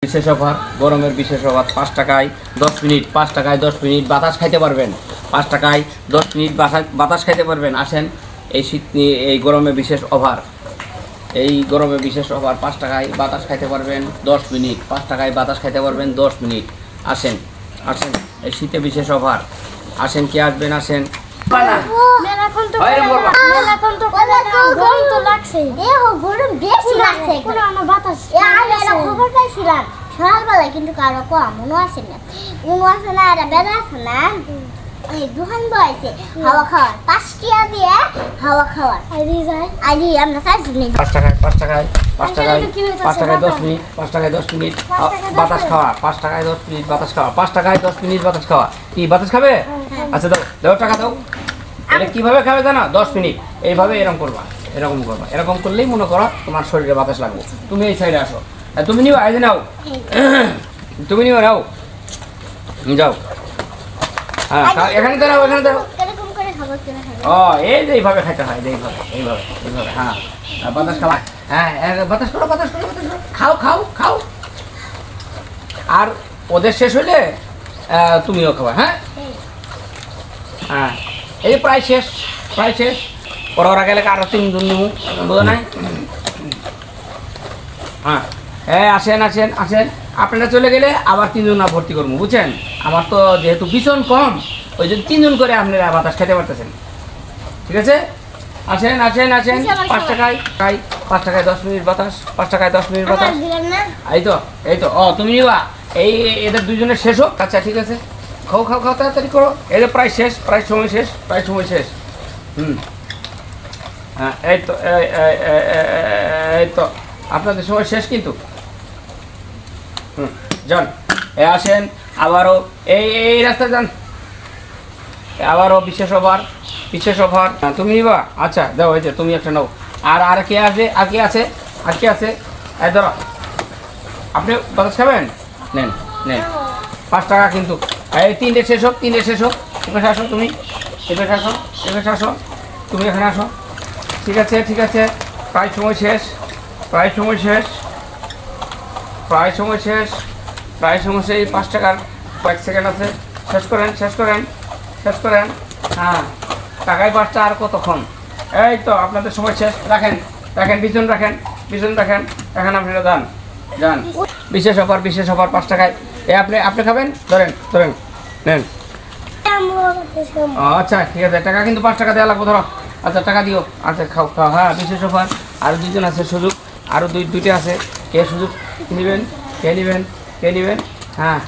বিশেষ অফার, গরমের বিশেষ অফার। 5 টাকায় 10 মিনিট, 5 টাকায় 10 মিনিট বাতাস খাইতে পারবেন। 5 টাকায় 10 মিনিট বাতাস খাইতে পারবেন। আসেন, এই শীত নিয়ে এই গরমে বিশেষ অফার, এই গরমে বিশেষ অফার। 5 টাকায় বাতাস খাইতে পারবেন 10 মিনিট, 5 টাকায় বাতাস খাইতে পারবেন 10 মিনিট। আসেন আসেন, এই শীতে বিশেষ অফার। আসেন, কে আসবেন? আসেন। সকালবেলায় কিন্তু কারো মনে আছে না, মনে আছে না, বেড়া আছে না, দুহান বয়সে হাওয়া খাওয়ার 5 টাকা দিয়ে হাওয়া খাওয়ার আইডি আমরা 5 মিনিট। 5 টাকায় 5 টাকায় 5 টাকায় 5 টাকায় 10 মিনিট, 5 টাকায় 10 মিনিট বাতাস খাওয়া, 5 টাকায় 10 মিনিট বাতাস খাওয়া, 5 টাকায় 10 মিনিট বাতাস খাওয়া। কি বাতাস খাবে? আচ্ছা দাও, দাও টাকা দাও। এটা কিভাবে খাবে জানো? 10 মিনিট এইভাবে এরকম করবা, এরকম করবা। এরকম করলেই মনে করো তোমার শরীরে বাতাস লাগবে। তুমি এই সাইডে আসো, তুমি নিও, আইজে নাও, তুমি নিও, নাও, যাও। হ্যাঁ, এখানে দাঁড়াও, এখানে দাঁড়াও। ও এই যে এইভাবে খাইতে হয়, এইভাবে এইভাবে এইভাবে। হ্যাঁ, বাতাস খাওয়া। হ্যাঁ, বাতাস করো, বাতাস করো, বাতাস করো। খাও খাও খাও। আর ওদের শেষ হইলে তুমিও খাওয়া। হ্যাঁ হ্যাঁ, এই প্রায় শেষ, প্রায় শেষ। ওরা গেলে আরো 3 জন নিবো, বোঝো নাই? হ্যাঁ, আসেন আসেন আসেন। আপনারা চলে গেলে আবার 3 জন ভর্তি করবো, বুঝছেন? আমার তো যেহেতু ভীষণ কম, ওই জন্য 3 জন করে আপনারা বাতাস খেতে পারতেছেন। ঠিক আছে, আসেন আসেন আসেন। 5 টাকায় 5 টাকায় 10 মিনিট বাতাস, 5 টাকায় 10 মিনিট বাতাস। এই তো, এই তো। ও তুমি নিবা, এই এদের 2 জনের শেষ হোক। আচ্ছা ঠিক আছে, খাও খাও খাও, তাড়াতাড়ি করো। এদের প্রায় শেষ, প্রায় সময় শেষ, প্রায় সময় শেষ। হ্যাঁ, এই তো, এই তো আপনাদের সময় শেষ কিন্তু। যান, আসেন আবারও এই রাস্তায় যান। আবারও বিশেষ অফার, বিশেষ অফার। তুমি নিবা? আচ্ছা দাও, এই যে তুমি একটা নাও। আর কে আছে? আর কে আছে? আর কে আছে? এই ধরো, আপনি বাতাস খাবেন? নেন নেন, 5 টাকা কিন্তু। এই 3টে শেষ হোক, 3টে শেষ হোক। এখানে আসো, তুমি এখানে আসো, এখানে আসো, তুমি এখানে আসো। ঠিক আছে ঠিক আছে, প্রায় সময় শেষ, প্রায় সময় শেষ, প্রায় সময় শেষ, প্রায় সময় শেষ। 5 টাকার কয়েক সেকেন্ড আছে। শেষ করেন, শেষ করেন, শেষ করেন। হ্যাঁ, টাকায় 5টা, আর কতক্ষণ? এই তো আপনাদের সময় শেষ। রাখেন রাখেন, পিছন রাখেন, পিছন রাখেন। এখন আপনারা যান যান। বিশেষ অফার, বিশেষ অফার 5 টাকায়। আপনি আপনি খাবেন? ধরেন ধরেন, নেন। আচ্ছা ঠিক আছে, টাকা কিন্তু 5 টাকা দেওয়া লাগবে, ধরো। আচ্ছা টাকা দিও। আচ্ছা খাও খাও। হ্যাঁ, বিশেষ অফার। আরও 2 জন আছে সুযোগ, আরও দুইটা আছে। কে সুযোগ নেবেন? কে নেবেন? কে নেবেন? হ্যাঁ।